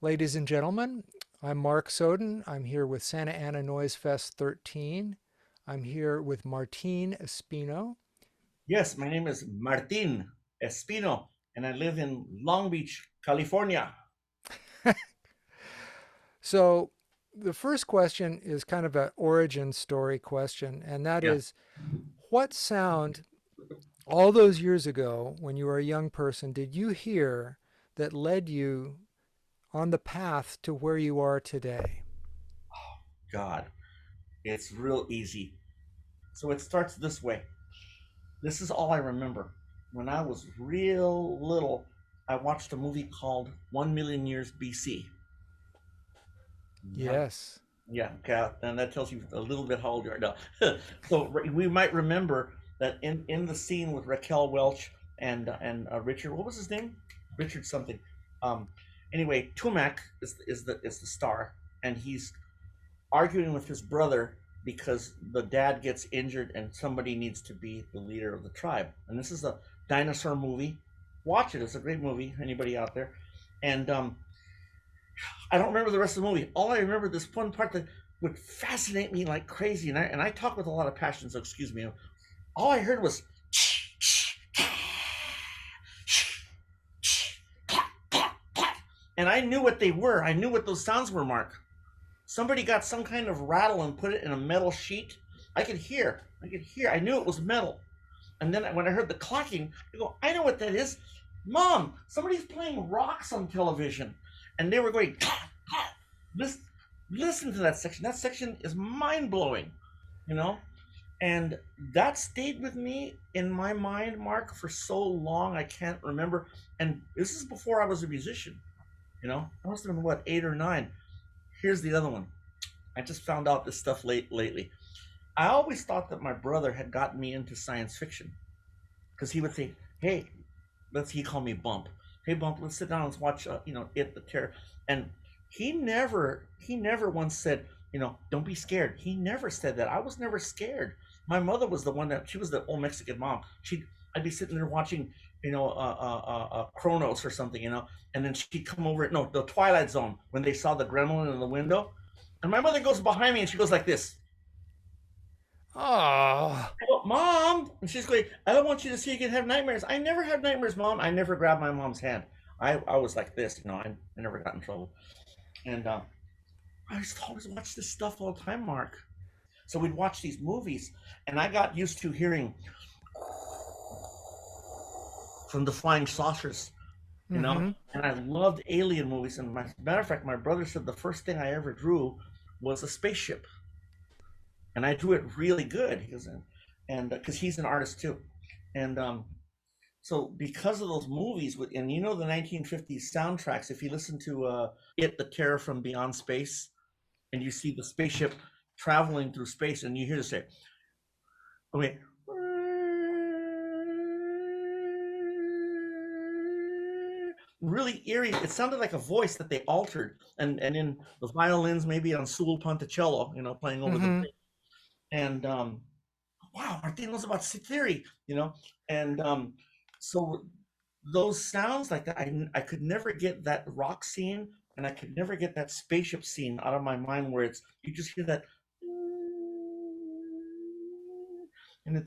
Ladies and gentlemen, I'm Mark Soden. I'm here with Santa Ana Noise Fest 13. I'm here with Martine Espino. Yes, my name is Martin Espino, and I live in Long Beach, California. So, the first question is kind of an origin story question, and that Yeah. is what sound all those years ago when you were a young person did you hear that led you on the path to where you are today? God, it's real easy. So it starts this way. This is all I remember. When I was real little, I watched a movie called 1 Million Years BC. Yes. Yeah, okay, and that tells you a little bit how old you are now. So we might remember that in the scene with Raquel Welch and Richard, what was his name? Richard something. Um, anyway, Tumac is the star, and he's arguing with his brother because the dad gets injured and somebody needs to be the leader of the tribe. And this is a dinosaur movie. Watch it; it's a great movie. Anybody out there? And I don't remember the rest of the movie. All I remember this one part that would fascinate me like crazy, and I talk with a lot of passion, so excuse me. All I heard was, and I knew what they were. I knew what those sounds were, Mark. Somebody got some kind of rattle and put it in a metal sheet. I could hear. I could hear. I knew it was metal. And then when I heard the clacking, I go, I know what that is. Mom, somebody's playing rocks on television. And they were going, listen, listen to that section. That section is mind blowing, you know? And that stayed with me in my mind, Mark, for so long I can't remember. And this is before I was a musician, you know? I must have been, what, 8 or 9. Here's the other one. I just found out this stuff lately. I always thought that my brother had gotten me into science fiction because he would say, "Hey, he called me Bump. Hey, Bump, let's sit down and let's watch, It the Terror." And he never once said, "Don't be scared." He never said that. I was never scared. My mother was the one that she was the old Mexican mom. I'd be sitting there watching, Kronos or something, and then she'd come over. No, the Twilight Zone when they saw the gremlin in the window, and my mother goes behind me and she goes like this. Oh, I go, Mom, and she's going, I don't want you to see you can have nightmares. I never have nightmares, Mom. I never grabbed my mom's hand. I was like this, I never got in trouble. And I used to always watch this stuff all the time, Mark. So we'd watch these movies, and I got used to hearing from the flying saucers, you know? mm-hmm. And I loved alien movies. And matter of fact, my brother said the first thing I ever drew was a spaceship. And I drew it really good. He goes, and because he's an artist too. And so because of those movies, and the 1950s soundtracks, if you listen to "It the Terror from Beyond Space," and you see the spaceship traveling through space, and you hear it say, "Okay." Really eerie. It sounded like a voice that they altered, and in the violins, maybe on Sul Ponticello, playing over the Mm-hmm. thing. And wow, Martin knows about theory, and so those sounds like that, I could never get that rock scene, and I could never get that spaceship scene out of my mind where it's you just hear that, and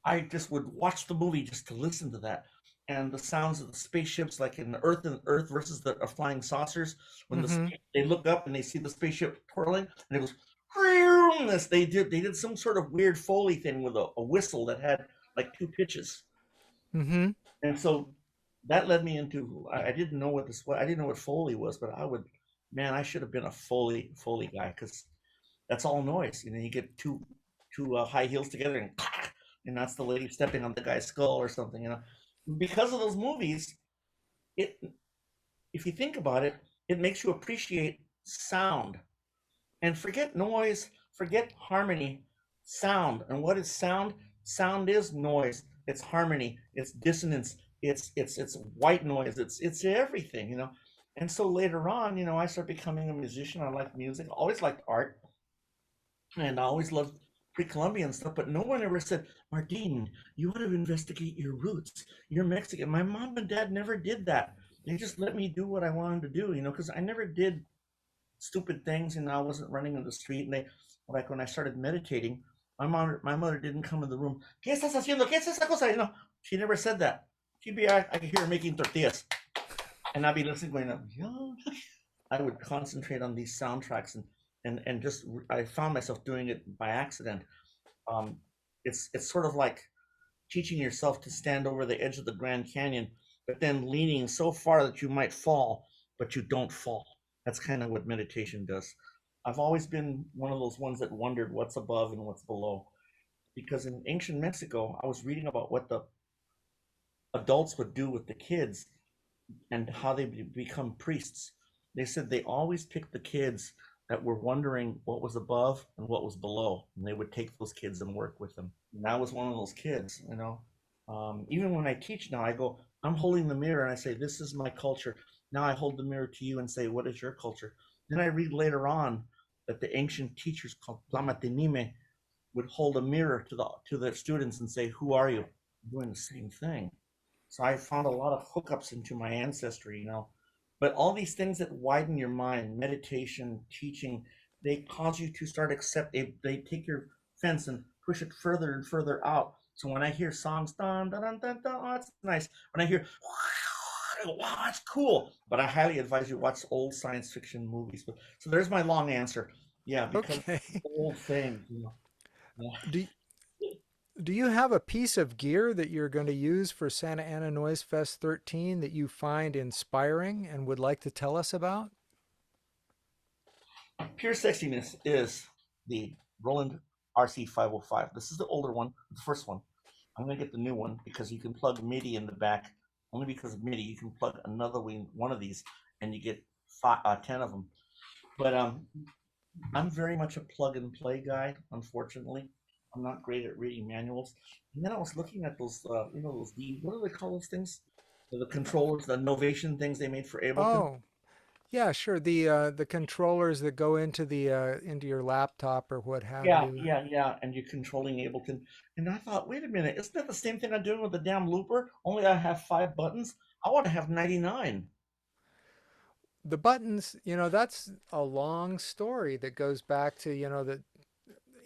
I just would watch the movie just to listen to that. And the sounds of the spaceships, like in the Earth versus the flying saucers, when Mm-hmm. they look up and they see the spaceship twirling, and it goes, this they did some sort of weird foley thing with a whistle that had like two pitches, Mm-hmm. and so that led me into I didn't know what I didn't know what foley was, but man, I should have been a foley guy because that's all noise. You get two high heels together and that's the lady stepping on the guy's skull or something. Because of those movies, it if you think about it, it makes you appreciate sound and forget noise, forget harmony, sound. And what is sound? Sound is noise. It's harmony. It's dissonance. It's white noise. It's everything. And so later on, I started becoming a musician. I liked music. Always liked art, and I always loved pre-Columbian stuff. But no one ever said, Martin, you ought to investigate your roots. You're Mexican. My mom and dad never did that. they just let me do what I wanted to do, because I never did stupid things, and I wasn't running in the street. And they, like when I started meditating, my mother didn't come in the room. ¿Qué estás haciendo? ¿Qué es esa cosa? She never said that. She'd be, I could hear her making tortillas, and I'd be listening, going, yeah. I would concentrate on these soundtracks, and just I found myself doing it by accident. Um, it's sort of like teaching yourself to stand over the edge of the Grand Canyon, but then leaning so far that you might fall, but you don't fall. That's kind of what meditation does. I've always been one of those ones that wondered what's above and what's below. Because in ancient Mexico, I was reading about what the adults would do with the kids and how they become priests. They said they always picked the kids that were wondering what was above and what was below, and they would take those kids and work with them. And I was one of those kids. Even when I teach now, I go, I'm holding the mirror and I say, this is my culture. Now I hold the mirror to you and say, what is your culture? Then I read later on that the ancient teachers called Plamatinime would hold a mirror to their students and say, who are you? I'm doing the same thing. So I found a lot of hookups into my ancestry. But all these things that widen your mind, meditation, teaching, they cause you to start accept. They take your fence and push it further and further out. So when I hear songs, dun dun dun dun, dun, oh, that's nice. When I hear, wow, that's cool. But I highly advise you watch old science fiction movies. So there's my long answer. Yeah, because Okay. old things. Yeah. Do do you have a piece of gear that you're going to use for Santa Ana Noise Fest 13 that you find inspiring and would like to tell us about? Pure sexiness is the Roland Rc505. This is the older one, the first one. I'm gonna get the new one because you can plug MIDI in the back. Only because of MIDI, you can plug another one of these, and you get 10 of them. But I'm very much a plug and play guy. Unfortunately, I'm not great at reading manuals. And then I was looking at those, those what do they call those things? The controllers, the Novation things they made for Ableton. Oh, yeah, sure. The controllers that go into your laptop or what have Yeah, you. yeah, yeah. And you're controlling Ableton. And I thought, wait a minute, isn't that the same thing I'm doing with the damn looper? Only I have 5 buttons. I want to have 99. The buttons, that's a long story that goes back to, that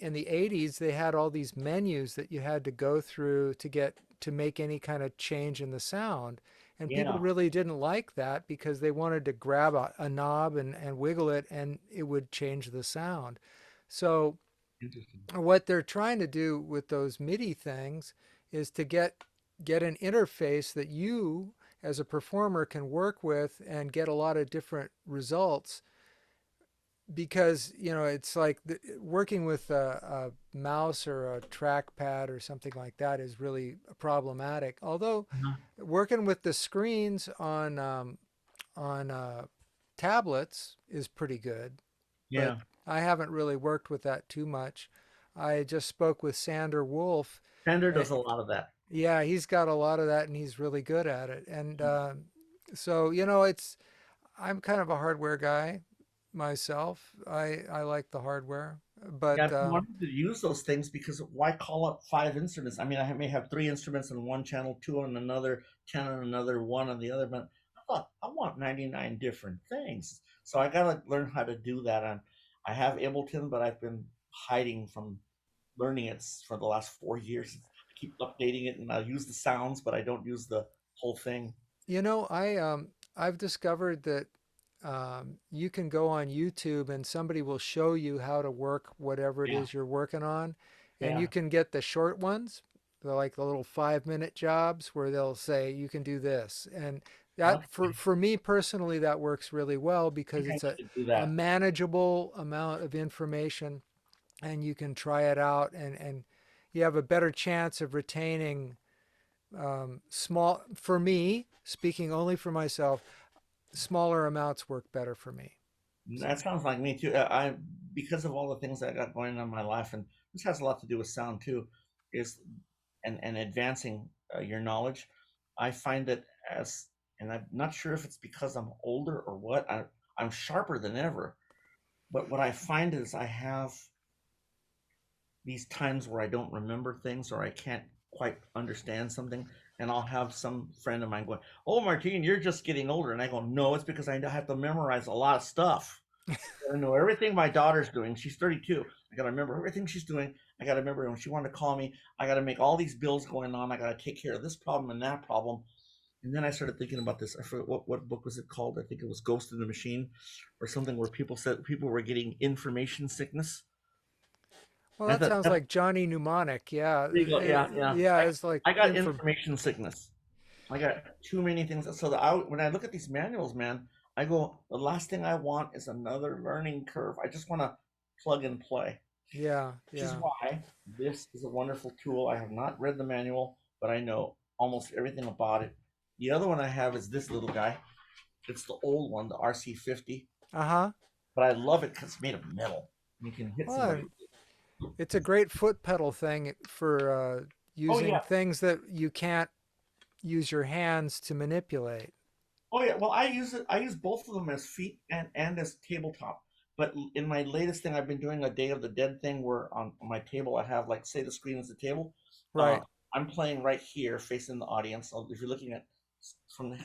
in the 80s they had all these menus that you had to go through to make any kind of change in the sound. And people Yeah. really didn't like that because they wanted to grab a knob and wiggle it and it would change the sound. So Interesting. what they're trying to do with those MIDI things is to get an interface that you as a performer can work with and get a lot of different results because it's like working with a mouse or a trackpad or something like that is really problematic. Although Uh-huh. working with the screens on tablets is pretty good, but Yeah. I haven't really worked with that too much. I just spoke with Sander Wolf. Fender Uh, does a lot of that. yeah, he's got a lot of that, and he's really good at it. And so it's I'm kind of a hardware guy myself. I like the hardware, Yeah, but I've wanted to use those things because why call up 5 instruments? I mean, I may have 3 instruments on one channel, two on another, 10 on another, one on the other, but I thought I want 99 different things. So I gotta learn how to do that. I have Ableton, but I've been hiding from learning it for the last 4 years. I keep updating it, and I use the sounds, but I don't use the whole thing. I've discovered that you can go on YouTube and somebody will show you how to work whatever it Yeah, is you're working on, and you yeah, can get the short ones, like the little 5 minute jobs where they'll say you can do this, and that okay. for me personally that works really well I because think I it's need to do a that. manageable amount of information and you can try it out and you have a better chance of retaining small for me speaking only for myself smaller amounts work better for me. So That sounds like me too. I because of all the things I got going on in my life, and this has a lot to do with sound too, is and advancing your knowledge. I find that and I'm not sure if it's because I'm older or what. I'm sharper than ever. But what I find is I have these times where I don't remember things or I can't quite understand something, and I'll have some friend of mine going, "Oh, Martine, you're just getting older," and I go, "No, it's because I have to memorize a lot of stuff. I know everything my daughter's doing. She's 32. I got to remember everything she's doing. I got to remember when she wanted to call me. I got to make all these bills going on. I got to take care of this problem and that problem." And then I started thinking about this. I forget what book was it called. I think it was Ghost in the Machine or something, where people said people were getting information sickness. Well, I that thought, sounds like Johnny Mnemonic. Yeah, there you go. Yeah, yeah. yeah, it's like I got inform. information sickness. I got too many things. So when I look at these manuals, man, I go, the last thing I want is another learning curve. I just want to plug and play, Yeah, which is yeah, why this is a wonderful tool. I have not read the manual, but I know almost everything about it. The other one I have is this little guy. It's the old one, the RC50, uh-huh. but I love it because it's made of metal. You can hit somebody. Well, it's a great foot pedal thing for Oh using yeah, things that you can't use your hands to manipulate. oh yeah. Well, I use it. I use both of them as feet and as tabletop. But in my latest thing, I've been doing a Day of the Dead thing where on my table I have, like, say the screen is the table. Uh, Right, I'm playing right here, facing the audience. So if you're looking at from the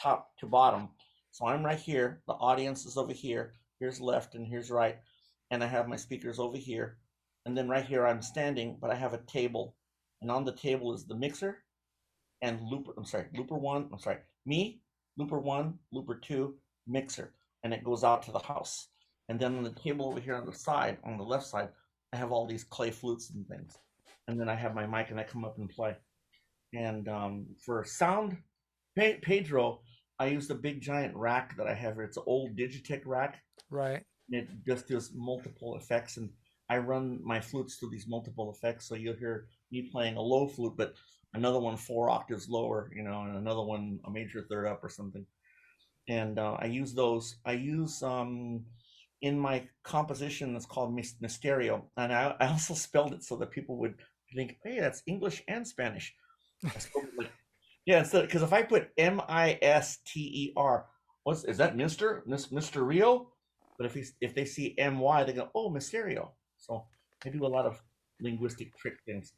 top to bottom, so I'm right here. The audience is over here. Here's left and here's right, and I have my speakers over here, and then right here I'm standing, but I have a table, and on the table is the mixer and looper. I'm sorry, looper one. I'm sorry, me, looper one, looper two, mixer, and it goes out to the house. And then on the table over here on the side, on the left side, I have all these clay flutes and things. And then I have my mic and I come up and play. And for sound, Pedro, I use the big giant rack that I have here. It's an old Digitech rack. right. And it just does multiple effects, and I run my flutes through these multiple effects. So you'll hear me playing a low flute, but another one 4 octaves lower, and another one a major third up or something. And I use those. I use in my composition that's called Misterio, and I also spelled it so that people would think, "Hey, that's English and Spanish." I spelled it like, yeah, instead, because if I put Mister, what's is that, Mister Rio? But if they see My, they go, "Oh, Mysterio." So I do a lot of linguistic trick things.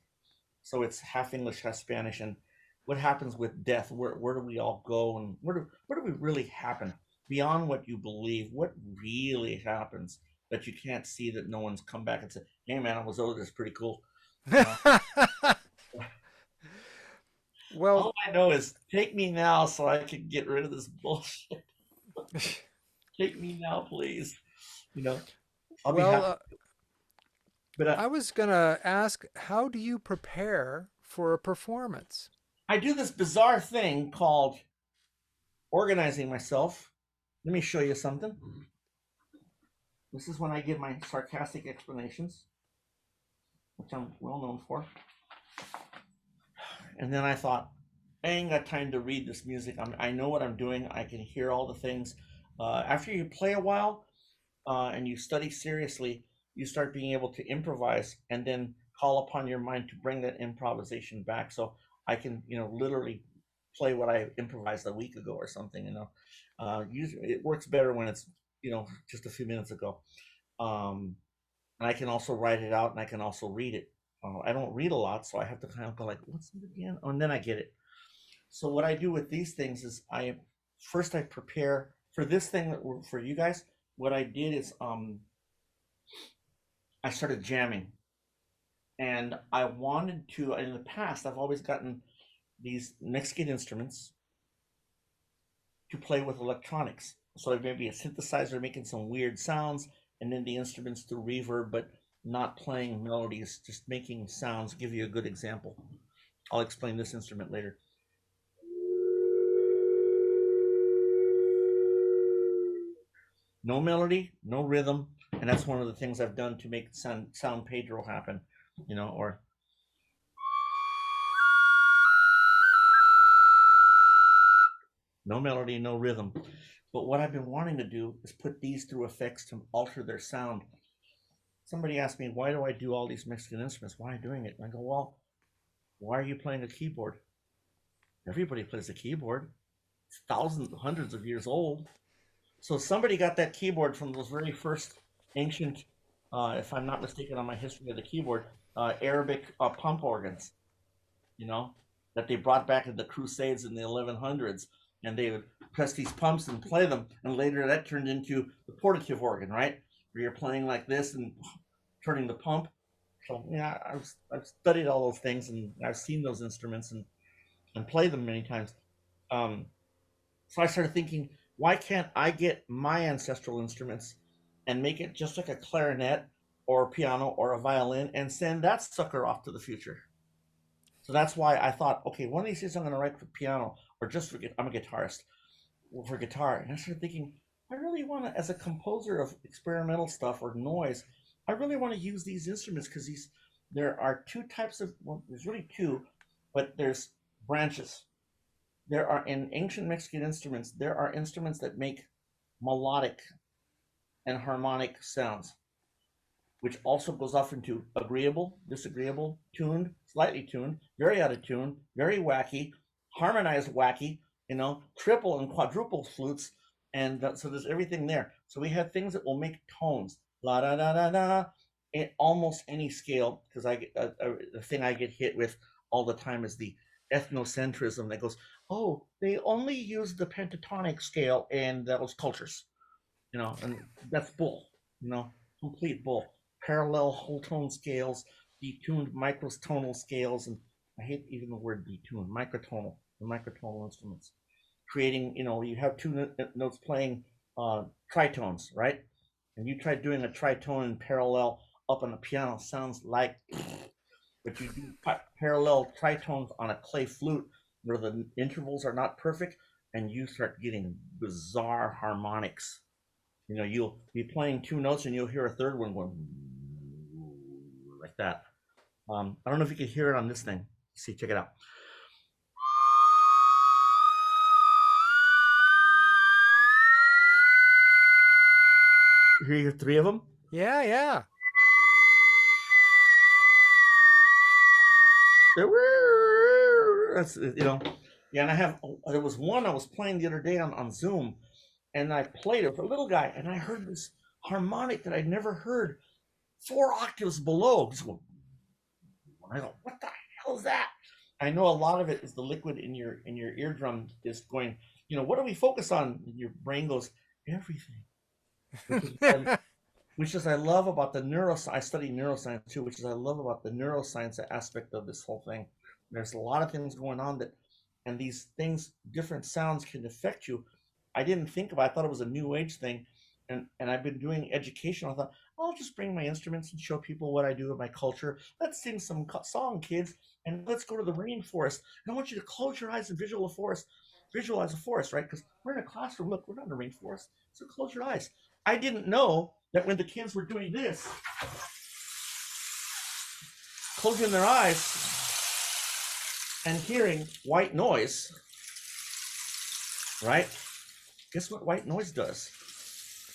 So it's half English, half Spanish. And what happens with death? Where do we all go, and where do we really happen beyond what you believe? What really happens that you can't see, that no one's come back and said, "Hey, man, I was over this, pretty cool." Uh, Well, all I know is, take me now so I can get rid of this bullshit. Take me now, please. You know, I'll be well, happy. But I was gonna ask, how do you prepare for a performance? I do this bizarre thing called organizing myself. Let me show you something. This is when I give my sarcastic explanations, which I'm well known for. And then I thought, I ain't got time to read this music. I know what I'm doing. I can hear all the things. After you play a while, and you study seriously, you start being able to improvise and then call upon your mind to bring that improvisation back. So I can, literally play what I improvised a week ago or something. Usually it works better when it's, just a few minutes ago. And I can also write it out, and I can also read it. I don't read a lot, so I have to kind of go like, "What's it again?" Oh, and then I get it. So what I do with these things is, I prepare for this thing for you guys. What I did is, I started jamming, and I wanted to. In the past, I've always gotten these Mexican instruments to play with electronics. So maybe a synthesizer making some weird sounds, and then the instruments to reverb, but not playing melodies, just making sounds. I'll give you a good example. I'll explain this instrument later. No melody, no rhythm, and that's one of the things I've done to make Sound Pedro happen, or no melody, no rhythm. But what I've been wanting to do is put these through effects to alter their sound. Somebody asked me, why do I do all these Mexican instruments? Why am I doing it? And I go, well, why are you playing a keyboard? Everybody plays a keyboard. It's thousands, hundreds of years old. So somebody got that keyboard from those very first ancient, if I'm not mistaken on my history of the keyboard, Arabic pump organs. you know, that they brought back in the Crusades in the 1100s, and they would press these pumps and play them, and later that turned into the portative organ, right, where you're playing like this and turning the pump. So yeah, I've studied all those things, and I've seen those instruments and played them many times. Um, so I started thinking, why can't I get my ancestral instruments and make it just like a clarinet or a piano or a violin and send that sucker off to the future? So that's why I thought, okay, one of these days I'm going to write for piano or just for I'm a guitarist for guitar. And I started thinking, I really want to, as a composer of experimental stuff or noise, I really want to use these instruments because there are two types of, well, there's really two, but there's branches. There are, in ancient Mexican instruments, there are instruments that make melodic and harmonic sounds, which also goes off into agreeable, disagreeable, tuned, slightly tuned, very out of tune, very wacky, harmonized wacky, triple and quadruple flutes. And so there's everything there. So we have things that will make tones, la da da da da, in almost any scale. Because the thing I get hit with all the time is the ethnocentrism that goes, oh, they only use the pentatonic scale in those cultures, and that's bull, complete bull. Parallel whole tone scales, detuned microtonal scales, and I hate even the word detuned, the microtonal instruments. Creating, you have two notes playing tritones, right? And you try doing a tritone in parallel up on the piano, sounds like, but you do parallel tritones on a clay flute where the intervals are not perfect, and you start getting bizarre harmonics. You'll be playing two notes and you'll hear a third one going like that. I don't know if you can hear it on this thing. Let's see, check it out. You hear three of them? Yeah, yeah. That's yeah. And there was one I was playing the other day on Zoom, and I played it for a little guy, and I heard this harmonic that I'd never heard 4 octaves below. I go, what the hell is that? I know a lot of it is the liquid in your eardrum is going. What do we focus on? And your brain goes everything, which is I love about the neuroscience. I study neuroscience too, which is I love about the neuroscience aspect of this whole thing. There's a lot of things going on and these things, different sounds can affect you. I didn't think about it. I thought it was a new age thing. And I've been doing education. I thought, I'll just bring my instruments and show people what I do in my culture. Let's sing some song, kids, and let's go to the rainforest. And I want you to close your eyes and visualize a forest, right? Because we're in a classroom. Look, we're not in a rainforest. So close your eyes. I didn't know that when the kids were doing this, closing their eyes and hearing white noise, right? Guess what white noise does?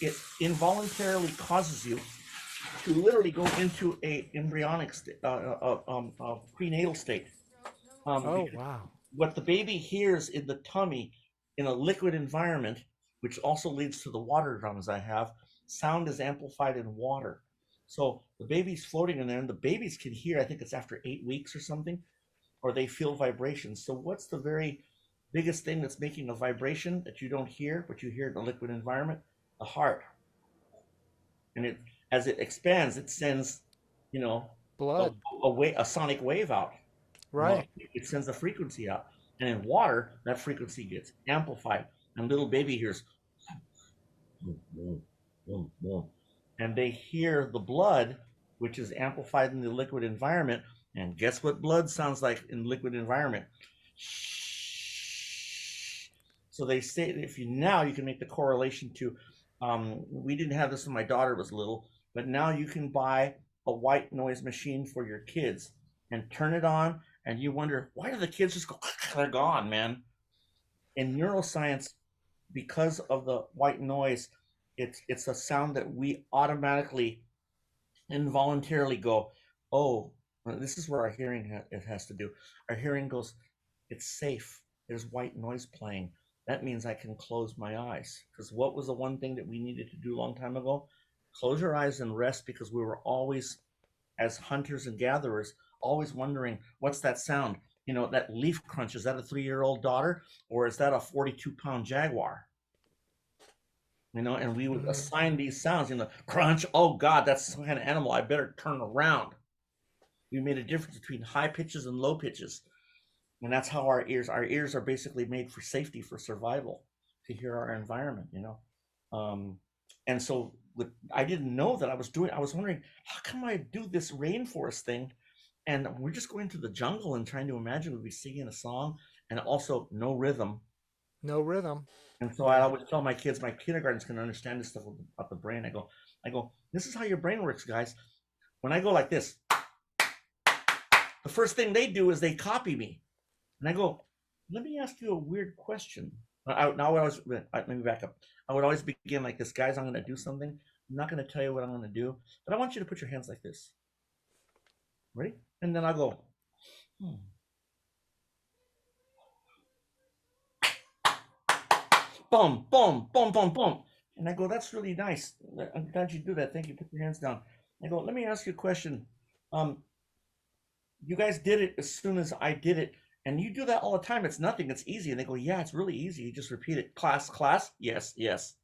It involuntarily causes you to literally go into a embryonic prenatal state. Oh, wow. What the baby hears in the tummy in a liquid environment, which also leads to the water drums I have, sound is amplified in water. So the baby's floating in there, and the babies can hear, I think it's after 8 weeks or something, or they feel vibrations. So what's the very biggest thing that's making a vibration that you don't hear, but you hear in a liquid environment? The heart. And as it expands, it sends, blood, a sonic wave out. right? It sends a frequency out, and in water, that frequency gets amplified, and little baby hears, and they hear the blood, which is amplified in the liquid environment. And guess what blood sounds like in liquid environment? So they say if you can make the correlation to. We didn't have this when my daughter was little, but now you can buy a white noise machine for your kids and turn it on, and you wonder, why do the kids just go, they're gone, man? In neuroscience, because of the white noise, it's a sound that we automatically, involuntarily go, oh, this is where our hearing it has to do. Our hearing goes, it's safe. There's white noise playing. That means I can close my eyes. Because what was the one thing that we needed to do a long time ago? Close your eyes and rest, because we were always, as hunters and gatherers, always wondering, what's that sound? that leaf crunch, is that a 3-year-old daughter or is that a 42-pound jaguar? And we would Hmm. assign these sounds, crunch, oh God, that's some kind of animal. I better turn around. We made a difference between high pitches and low pitches. And that's how our ears are basically made for safety, for survival, to hear our environment. Um, and so I didn't know that I was wondering, how come I do this rainforest thing? And we're just going to the jungle and trying to imagine we'd be singing a song and also no rhythm. No rhythm. And so I Yeah. always tell my kids, my kindergartens can understand this stuff about the brain. I go, this is how your brain works, guys. When I go like this, the first thing they do is they copy me. And I go, let me ask you a weird question. Let me back up. I would always begin like this, guys. I'm going to do something. I'm not going to tell you what I'm going to do, but I want you to put your hands like this. Ready? And then I go, boom, boom, boom, boom, boom. And I go, that's really nice. I'm glad you do that. Thank you. Put your hands down. I go, let me ask you a question. Um, you guys did it as soon as I did it. And you do that all the time. It's nothing. It's easy. And they go, yeah, it's really easy. You just repeat it. Class, class. Yes, yes.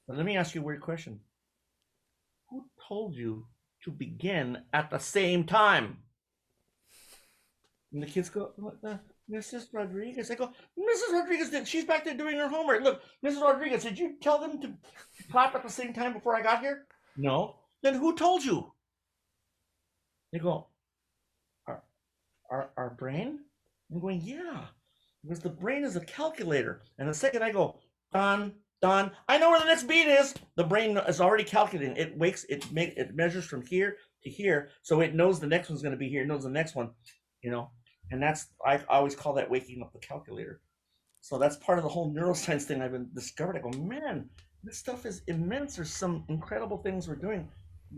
But let me ask you a weird question. Who told you to begin at the same time? And the kids go, what the? Mrs. Rodriguez. I go, Mrs. Rodriguez, she's back there doing her homework. Look, Mrs. Rodriguez, did you tell them to clap at the same time before I got here? No. Then who told you? They go, our brain? I'm going, yeah. Because the brain is a calculator. And the second I go, done, done, I know where the next beat is. The brain is already calculating. It measures from here to here, so it knows the next one's going to be here. It knows the next one, you know. And I always call that waking up the calculator. So that's part of the whole neuroscience thing I've been discovered. I go, man, this stuff is immense. There's some incredible things we're doing.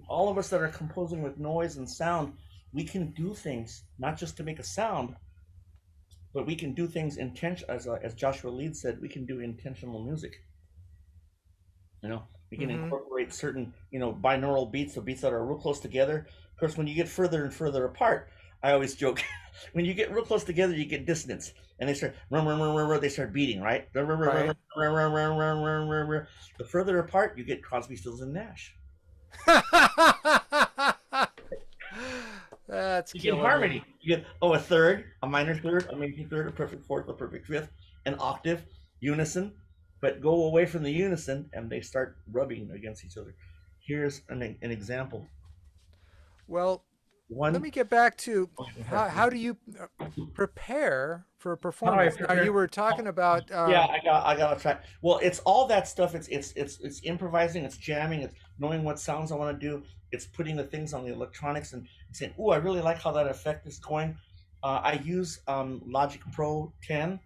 All of us that are composing with noise and sound, we can do things not just to make a sound, but we can do things as Joshua Leeds said, we can do intentional music. We can Hmm. incorporate certain binaural beats, so beats that are real close together. Of course, when you get further and further apart, I always joke, when you get real close together, you get dissonance, and they start they start beating, right? The Right. further apart you get Crosby, Stills, and Nash. That's You get killing me. harmony. You get a third, a minor third, a major third, a perfect fourth, a perfect fifth, an octave, unison. But go away from the unison, and they start rubbing against each other. Here's an example. Well, let One. me get back to Okay, how do you prepare for a how do I performance? Now, you prepare? were talking about, Yeah, I got to try. Well, it's all that stuff. It's improvising. It's jamming. It's knowing what sounds I want to do. It's putting the things on the electronics and saying, "Oh, I really like how that effect is going." I use Logic Pro 10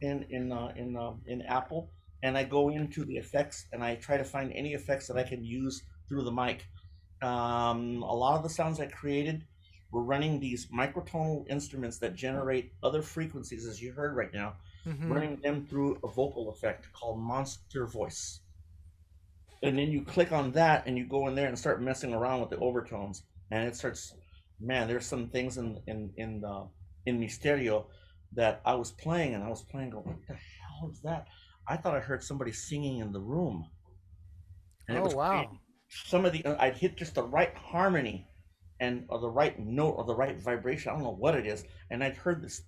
in Apple, and I go into the effects and I try to find any effects that I can use through the mic. A lot of the sounds I created were running these microtonal instruments that generate other frequencies, as you heard right now, hmm running them through a vocal effect called Monster Voice. And then you click on that and you go in there and start messing around with the overtones, and it starts. Man, there's some things in Misterio that I was playing, and I was playing, going, what the hell is that? I thought I heard somebody singing in the room, and it oh, was wow. crazy. Some of the I'd hit just the right harmony and or the right note or the right vibration. I don't know what it is, and I'd heard this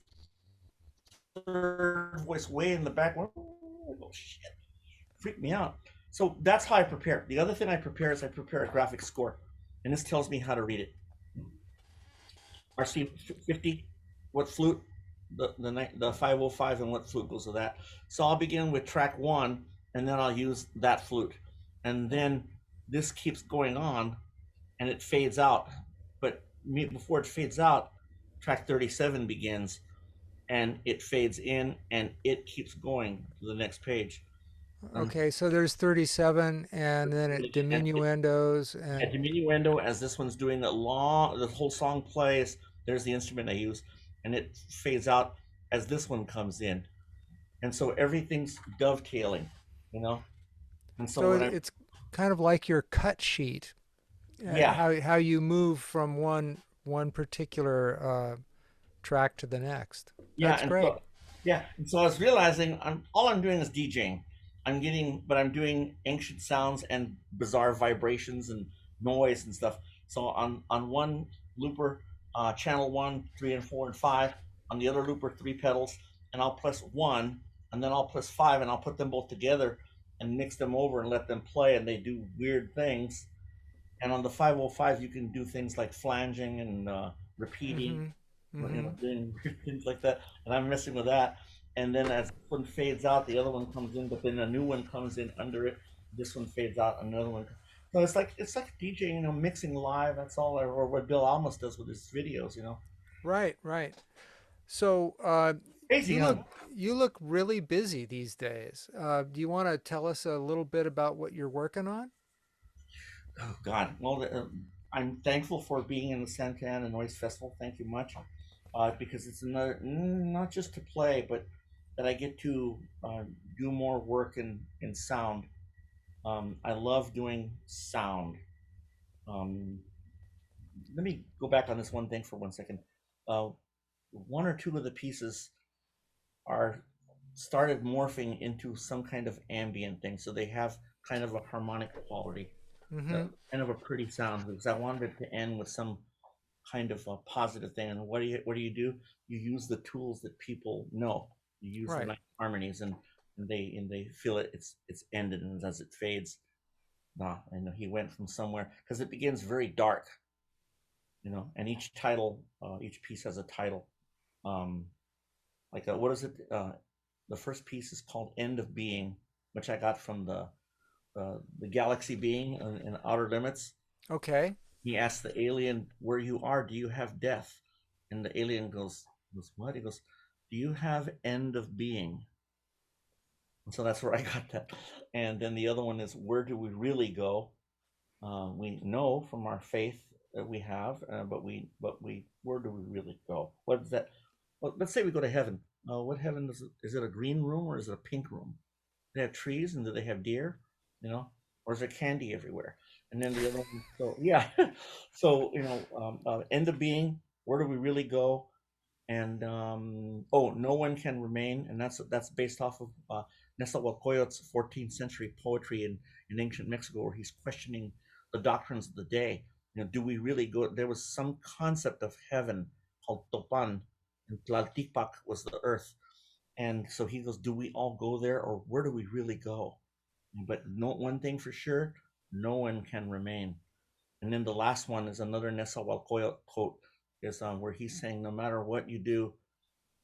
third voice way in the back. Oh shit! Freaked me out. So that's how I prepare. The other thing I prepare is I prepare a graphic score, and this tells me how to read it. RC50, what flute, the 505, and what flute goes with that. So I'll begin with track one, and then I'll use that flute, and then this keeps going on, and it fades out. But before it fades out, track 37 begins, and it fades in, and it keeps going to the next page. And Okay, so there's 37 and then it and it diminuendos at and diminuendo, as this one's doing the whole song plays. There's the instrument I use, and it fades out as this one comes in, and so everything's dovetailing, you know. And so so when I it's kind of like your cut sheet, yeah how you move from one particular track to the next. Yeah, That's and great. so yeah, and so I was realizing all I'm doing is DJing. But I'm doing ancient sounds and bizarre vibrations and noise and stuff. So on one looper, channel 1, 3, and 4, and 5. On the other looper, 3 pedals, and I'll press 1, and then I'll press 5, and I'll put them both together and mix them over and let them play, and they do weird things. And on the 505, you can do things like flanging and repeating, Mm-hmm. Mm-hmm. doing things like that. And I'm messing with that. And then as one fades out, the other one comes in, but then a new one comes in under it. This one fades out, another one. So it's like DJing, mixing live. That's all, or what Bill Almus does with his videos. Right, right. So Crazy, you huh? look really busy these days. Do you want to tell us a little bit about what you're working on? Oh God. Well, I'm thankful for being in the Santa Ana Noise Festival. Thank you much, because it's another not just to play, but that I get to do more work in sound. I love doing sound. Um, Let me go back on this one thing for 1 second. Uh, one or two of the pieces are started morphing into some kind of ambient thing, so they have kind of a harmonic quality, Mm-hmm. kind of a pretty sound. Because I wanted it to end with some kind of a positive thing. And what do? You use the tools that people know. You use the Right. nice harmonies, and they feel it. It's ended, and as it fades, I know he went from somewhere because it begins very dark, and each piece has a title. Um, what is it? The first piece is called "End of Being," which I got from the galaxy being in Outer Limits. Okay. He asks the alien, "Where you are, do you have death?" And the alien goes what? He goes, "Do you have end of being?" And so that's where I got that. And then the other one is, "Where do we really go?" We know from our faith that we have, but where do we really go? What is that? Well, let's say we go to heaven. What heaven is it? Is it a green room or is it a pink room? They have trees, and do they have deer? Or is there candy everywhere? And then the other one, so yeah, so end of being. Where do we really go? And no one can remain, and that's based off of Nezahualcóyotl's 14th century poetry in ancient Mexico, where he's questioning the doctrines of the day. Do we really go? There was some concept of heaven called Topan, and Tlaltipac was the earth, and so he goes, "Do we all go there, or where do we really go?" But no one thing for sure, no one can remain. And then the last one is another Nezahualcóyotl quote, is where he's saying, "No matter what you do,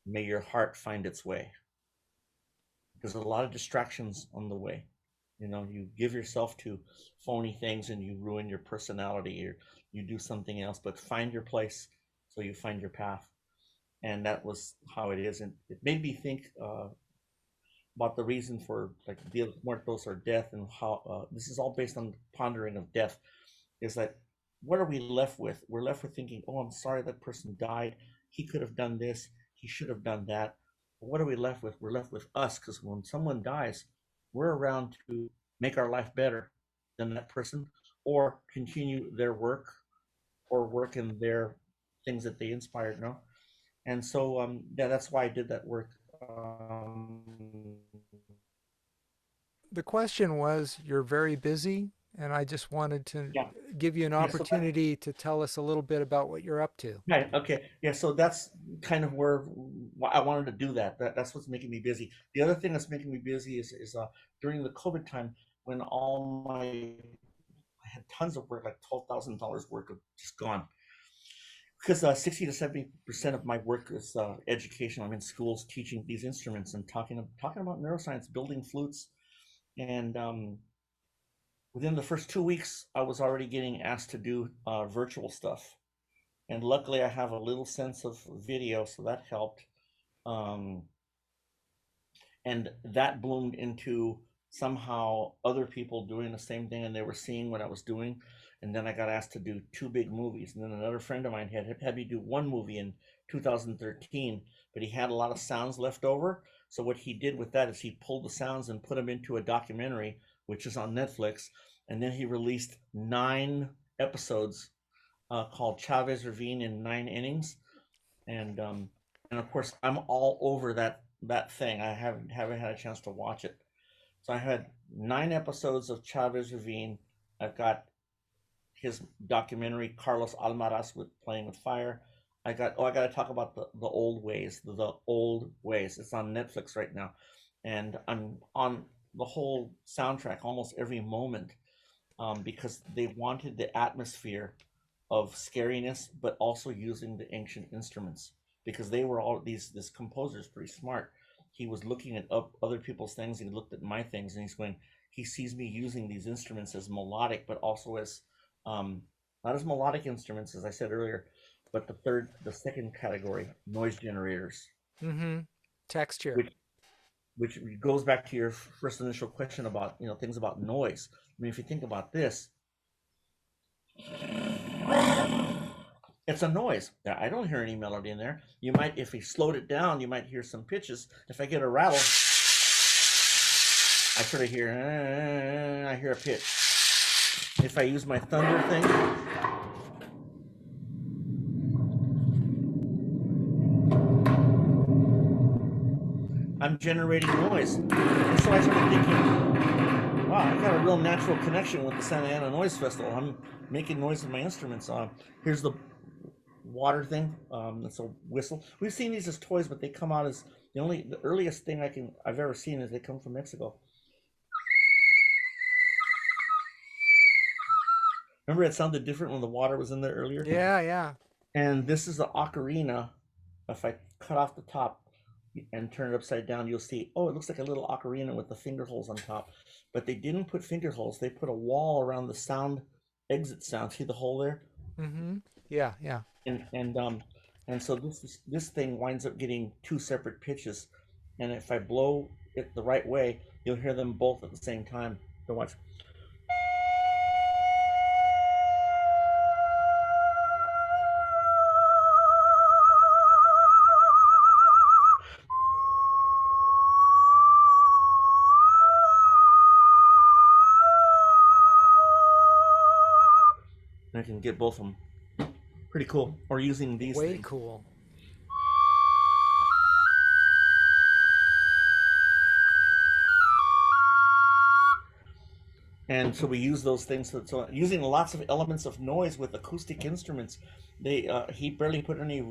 may your heart find its way." There's a lot of distractions on the way. You give yourself to phony things and you ruin your personality, or you do something else, but find your place so you find your path. And that was how it is. And it made me think about the reason for like Dia de Muertos or death, and how this is all based on pondering of death. Is that what are we left with? We're left with thinking, "Oh, I'm sorry that person died. He could have done this. He should have done that." But what are we left with? We're left with us, because when someone dies, we're around to make our life better than that person, or continue their work, or work in their things that they inspired. No, and so yeah, that's why I did that work. The question was, you're very busy, and I just wanted to Yeah, give you an yeah. So that, opportunity to tell us a little bit about what you're up to. right. Okay. Yeah. So that's kind of where I wanted to do that. That's what's making me busy. The other thing that's making me busy is during the COVID time, when I had tons of work, like $12,000 work of just gone, because 60 to 70% of my work is education. I'm in schools teaching these instruments and talking about neuroscience, building flutes, and within the first 2 weeks, I was already getting asked to do virtual stuff. And luckily, I have a little sense of video, so that helped. Um, and that bloomed into somehow other people doing the same thing, and they were seeing what I was doing. And then I got asked to do two big movies. And then another friend of mine had me do one movie in 2013, but he had a lot of sounds left over. So what he did with that is he pulled the sounds and put them into a documentary, which is on Netflix. And then he released 9 episodes called Chavez Ravine in 9 innings. and of course I'm all over that thing. I haven't had a chance to watch it. So I had 9 episodes of Chavez Ravine. I've got his documentary Carlos Almaraz with Playing with Fire. I got to talk about the old ways, the old ways. It's on Netflix right now, and I'm on the whole soundtrack almost every moment, because they wanted the atmosphere of scariness, but also using the ancient instruments because they were all these. This composer is pretty smart. He was looking at other people's things. He looked at my things, and he's going. He sees me using these instruments as melodic, but also as um, not as melodic instruments, as I said earlier, but the second category, noise generators, Mm-hmm. Texture. which which goes back to your first initial question about things about noise. I mean, if you think about this, it's a noise. I don't hear any melody in there. You might, if we slowed it down, you might hear some pitches. If I get a rattle, I sort of hear, I hear a pitch. If I use my thunder thing, I'm generating noise. And so I started thinking, wow, I got a real natural connection with the Santa Ana Noise Festival. I'm making noise with my instruments. Here's the water thing. It's a whistle. We've seen these as toys, but they come out as the earliest thing I've ever seen is they come from Mexico. Remember, it sounded different when the water was in there earlier. Yeah, yeah. And this is the ocarina. If I cut off the top and turn it upside down, you'll see, oh, it looks like a little ocarina with the finger holes on top. But they didn't put finger holes. They put a wall around the sound exit sound. See the hole there? Mm-hmm. Yeah, yeah. And so this thing winds up getting 2 separate pitches. And if I blow it the right way, you'll hear them both at the same time. So watch. I can get both of them. Pretty cool. Or using these Way things. cool. And so we use those things. So using lots of elements of noise with acoustic instruments. He barely put any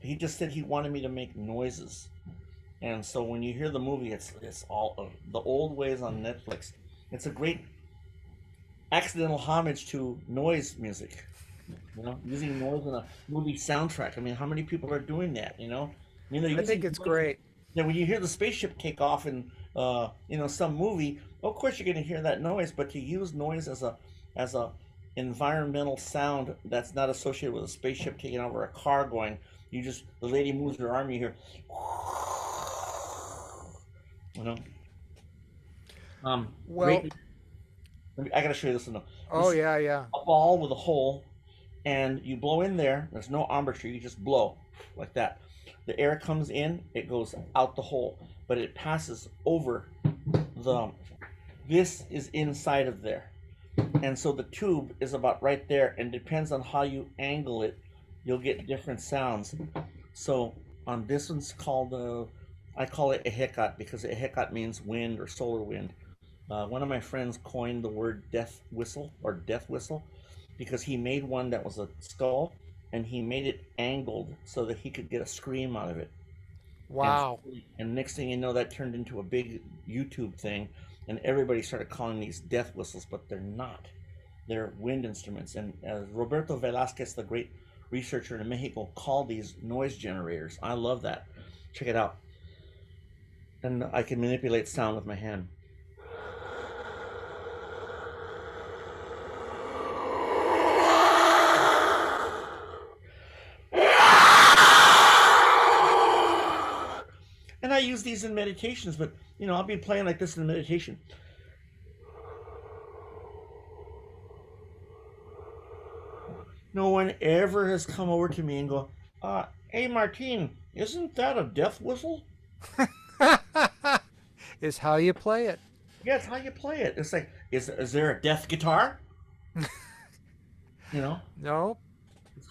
he just said he wanted me to make noises. And so when you hear the movie, it's all of the old ways on Netflix. It's a great accidental homage to noise music. Using noise in a movie soundtrack. I mean, how many people are doing that? I think it's great. When you hear the spaceship take off in some movie, of course you're going to hear that noise. But to use noise as a environmental sound that's not associated with a spaceship taking over a car going, the lady moves her arm, you hear, Well, great. I got to show you this one. oh yeah, yeah. A ball with a hole, and you blow in there. There's no embouchure. You just blow like that. The air comes in, it goes out the hole, but it passes over the. This is inside of there, and so the tube is about right there, and depends on how you angle it, you'll get different sounds. So on this one's called I call it a hecot because a hecot means wind or solar wind. One of my friends coined the word death whistle or death whistle because he made one that was a skull and he made it angled so that he could get a scream out of it. Wow. And next thing you know, that turned into a big YouTube thing, and everybody started calling these death whistles, but they're not. They're wind instruments. And Roberto Velasquez, the great researcher in Mexico, called these noise generators. I love that. Check it out. And I can manipulate sound with my hand. And I use these in meditations, but I'll be playing like this in meditation. No one ever has come over to me and go, hey Martin, isn't that a death whistle? Is how you play it. Yeah, it's how you play it. It's like, is there a death guitar? No.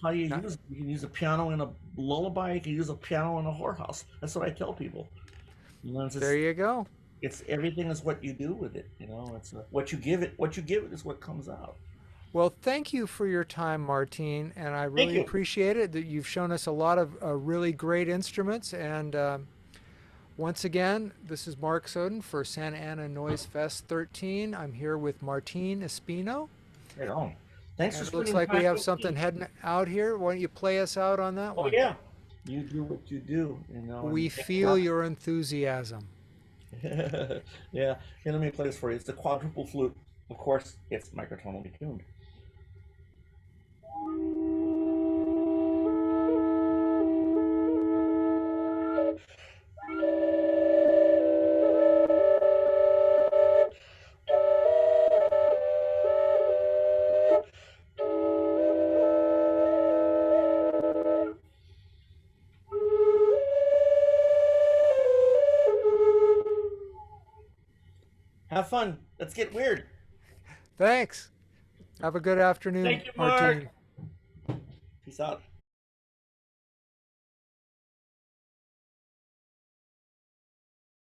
how you Not, use it. You can use a piano in a lullaby. You can use a piano in a whorehouse. That's what I tell people. You know, it's there just you go. it's everything is what you do with it. You know, it's what you give it. What you give it is what comes out. Well, thank you for your time, Martine, and I Thank really you. appreciate it that you've shown us a lot of really great instruments. And once again, this is Mark Soden for Santa Ana Noise Fest 13. I'm here with Martine Espino, Right on. Thanks for and it looks spending like we time have with something me. heading out here. Why don't you play us out on that Oh one? yeah, you do what you do. You know, and We thank feel God. your enthusiasm. Yeah. Here, let me play this for you. It's the quadruple flute. Of course, it's microtonally tuned. Have fun. Let's get weird. Thanks. Have a good afternoon, Thank you, Mark. Martine. Peace out.